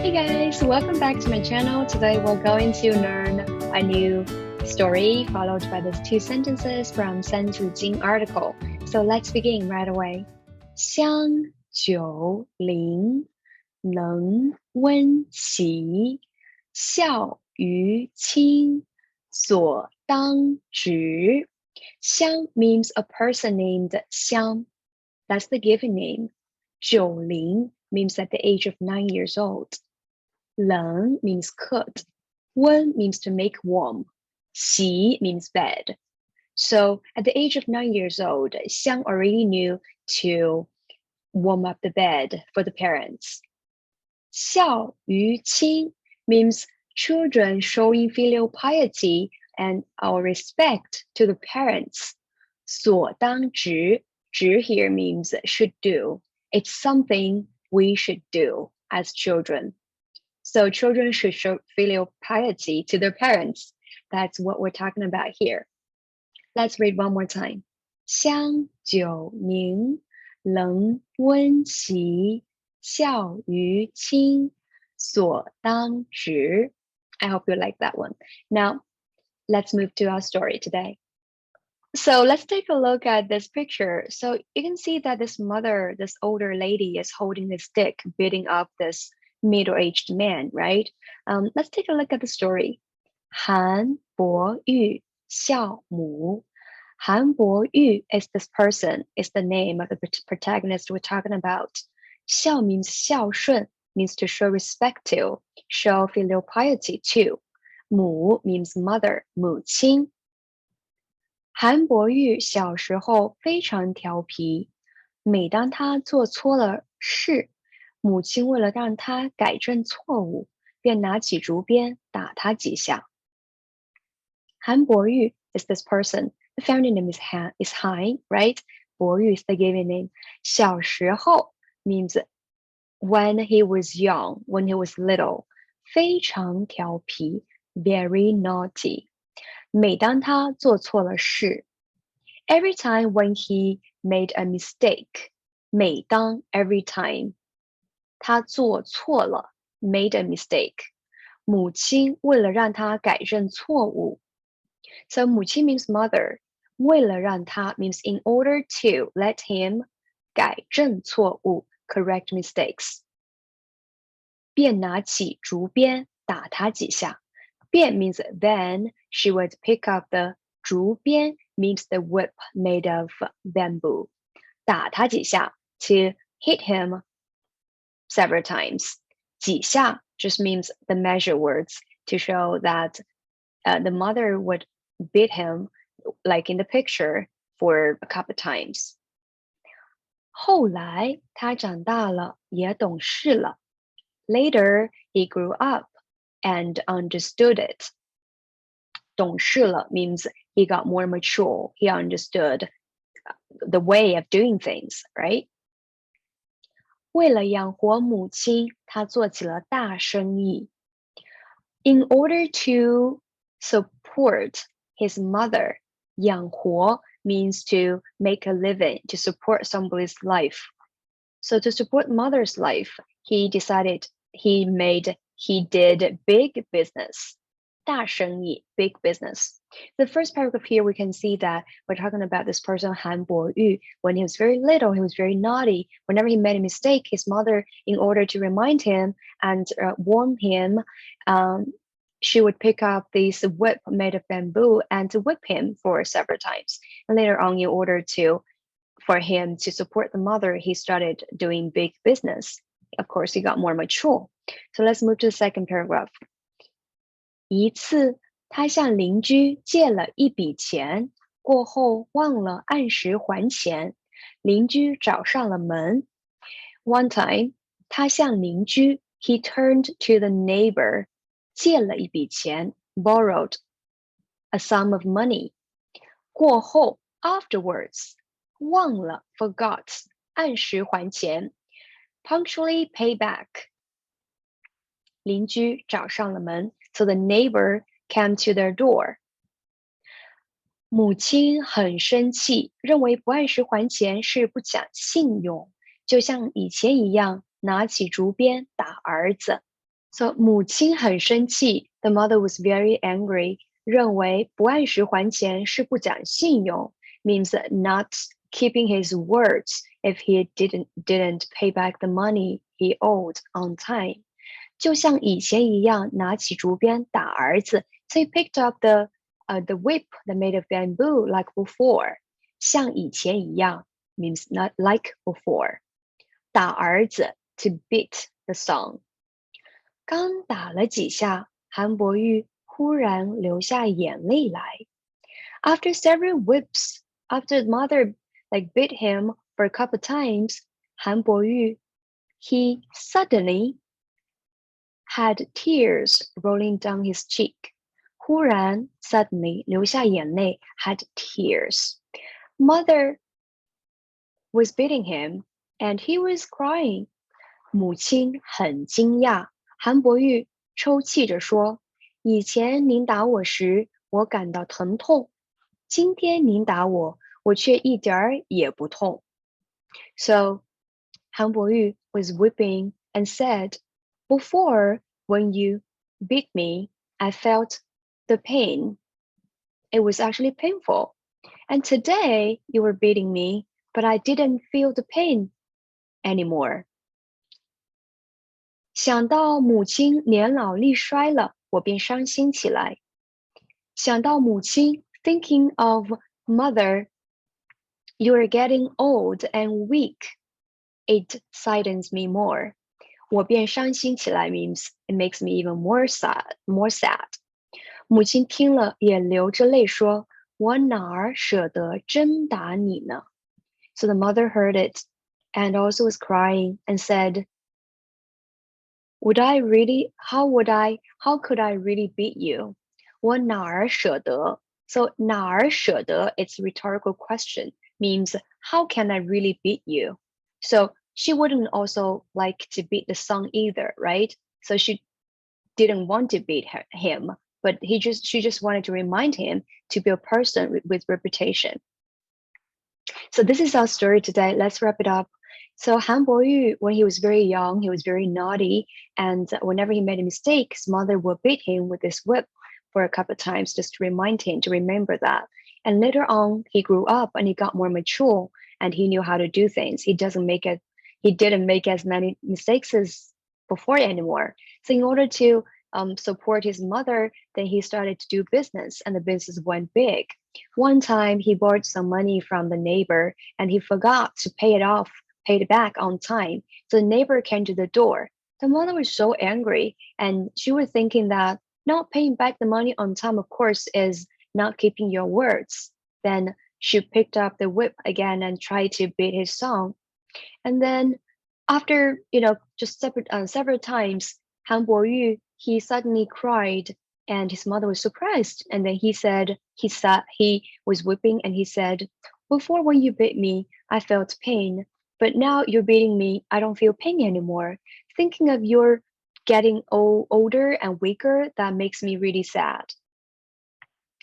Hey guys, welcome back to my channel. Today we're going to learn a new story followed by these two sentences from Sanzi Jing article. So let's begin right away. 香九龄，能温席，孝于亲，所当执。香 means a person named Xiang. That's the given name. 九龄 means at the age of 9 years old. 冷 means cooked. 温 means to make warm. 席 means bed. So at the age of 9 years old, Xiang already knew to warm up the bed for the parents. 孝于亲 means children showing filial piety and our respect to the parents. 所当执 here means should do. It's something we should do as children. So children should show filial piety to their parents. That's what we're talking about here. Let's read one more time. 香九龄，冷温席，孝于亲，所当执. I hope you like that one. Now, let's move to our story today. So let's take a look at this picture. So you can see that this mother, this older lady, is holding this stick, beating up this middle-aged man, right? Let's take a look at the story. 韩伯玉孝母. Han Boyu is this person, is the name of the protagonist we're talking about. 孝 means 孝顺, means to show respect to, show filial piety to. 母 means mother, 母亲. 韩伯玉小时候非常调皮，每当他做错了事，母亲为了让他改正错误，便拿起竹鞭打他几下。韩伯玉 is this person. The family name is Han, right? 伯玉 is the given name. 小时候 means when he was young, when he was little. 非常调皮 very naughty. 每当他做错了事 every time when he made a mistake. 每当 every time. 他做错了 made a mistake. 母亲为了让他改正错误 So 母亲 means mother. 为了让他 means in order to let him 改正错误 correct mistakes. 便拿起竹鞭打他几下 便 means then she would pick up the 竹鞭 means the whip made of bamboo. 打他几下 to hit him several times. 几下 just means the measure words to show that the mother would beat him like in the picture for a couple times. 后来他长大了也懂事了 Later he grew up and understood it. 懂事了 means he got more mature. He understood the way of doing things, right? 为了养活母亲，他做起了大生意。In order to support his mother, 养活 means to make a living, to support somebody's life. So to support mother's life, he did big business. 大生意 big business. The first paragraph here, we can see that we're talking about this person, Han Boyu. When he was very little, he was very naughty. Whenever he made a mistake, his mother, in order to remind him and warn him, she would pick up this whip made of bamboo and to whip him for several times. And later on, in order for him to support the mother, he started doing big business. Of course, he got more mature. So let's move to the second paragraph. 一次，他向邻居借了一笔钱，过后忘了按时还钱，邻居找上了门。One time, 他向邻居 he turned to the neighbor, 借了一笔钱 borrowed a sum of money. 过后 afterwards, 忘了 forgot, 按时还钱 punctually pay back. 邻居找上了门 so the neighbor came to their door. 母亲很生气，认为不按时还钱是不讲信用，就像以前一样拿起竹鞭打儿子。So 母亲很生气 The mother was very angry. 认为不按时还钱是不讲信用 means not keeping his words if he didn't pay back the money he owed on time. 就像以前一样，拿起竹鞭打儿子。So he picked up the whip that made of bamboo like before. 像以前一样 means not like before. 打儿子 to beat the son. 刚打了几下，韩伯玉忽然流下眼泪来。After several whips, after the mother beat him for a couple times, 韩伯玉 he suddenly had tears rolling down his cheek. 忽然 suddenly 流下眼泪 had tears. Mother was beating him and he was crying. 母亲很惊讶，韩伯玉抽泣着说：“以前您打我时，我感到疼痛；今天您打我，我却一点儿也不痛。” So, Han Boyu was weeping and said, "Before, when you beat me, I felt the pain. It was actually painful. And today, you were beating me, but I didn't feel the pain anymore." 想到母亲年老力衰了，我便伤心起来。想到母亲 thinking of mother, you are getting old and weak. It saddens me more. 我便伤心起来 means it makes me even more sad. 母亲听了也流着泪说：“我哪儿舍得真打你呢？” So the mother heard it and also was crying and said, how could I really beat you? 我哪儿舍得 So 哪儿舍得 it's a rhetorical question, means how can I really beat you? So she wouldn't also like to beat the son either, right? So she didn't want to beat him, but she just wanted to remind him to be a person with reputation. So this is our story today. Let's wrap it up. So Han Boyu, when he was very young, he was very naughty, and whenever he made a mistake, his mother would beat him with this whip for a couple of times just to remind him to remember that. And later on, he grew up and he got more mature, and he knew how to do things. He didn't make as many mistakes as before anymore. So in order to support his mother, then he started to do business, and the business went big. One time, he borrowed some money from the neighbor, and he forgot to pay it back on time. So the neighbor came to the door. The mother was so angry, and she was thinking that not paying back the money on time, of course, is not keeping your words. Then she picked up the whip again and tried to beat his son. And then after, just several times, Han Boyu, he suddenly cried and his mother was surprised. And then he was weeping and he said, "Before when you beat me, I felt pain. But now you're beating me, I don't feel pain anymore. Thinking of your getting older and weaker, that makes me really sad."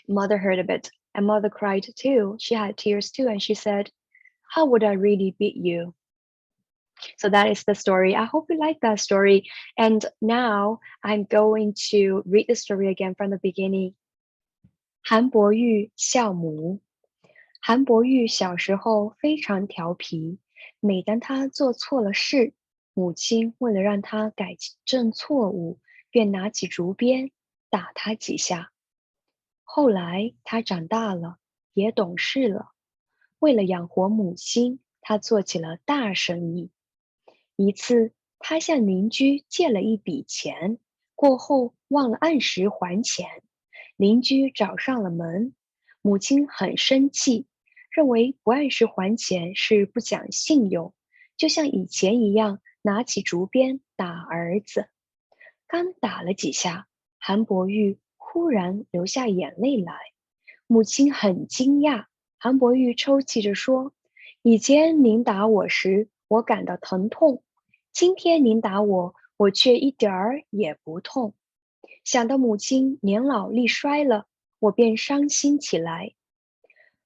Mother heard of it, and mother cried too. She had tears too, and she said, "How would I really beat you?" So that is the story. I hope you like that story. And now I'm going to read the story again from the beginning. 韩伯玉孝母。韩伯玉小时候非常调皮，每当他做错了事，母亲为了让他改正错误，便拿起竹鞭打他几下。后来他长大了，也懂事了，为了养活母亲，他做起了大生意。一次，他向邻居借了一笔钱，过后忘了按时还钱，邻居找上了门，母亲很生气，认为不按时还钱是不讲信用，就像以前一样拿起竹鞭打儿子。刚打了几下，韩伯玉忽然流下眼泪来，母亲很惊讶，韩伯玉抽泣着说：“以前您打我时，我感到疼痛。今天您打我，我却一点儿也不痛。想到母亲年老力衰了，我便伤心起来。”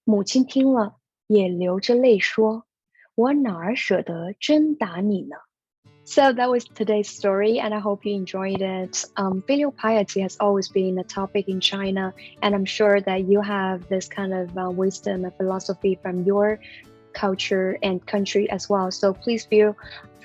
母亲听了，也流着泪说：“我哪儿舍得真打你呢？” So that was today's story, and I hope you enjoyed it. Filial piety has always been a topic in China, and I'm sure that you have this kind of wisdom and philosophy from your culture and country as well. So please feel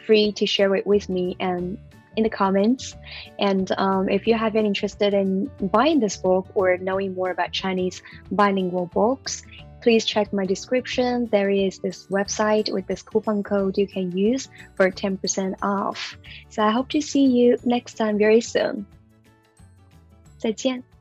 free to share it with me and in the comments. And if you have been interested in buying this book or knowing more about Chinese bilingual books, please check my description. There is this website with this coupon code you can use for 10% off. So I hope to see you next time very soon. 再见。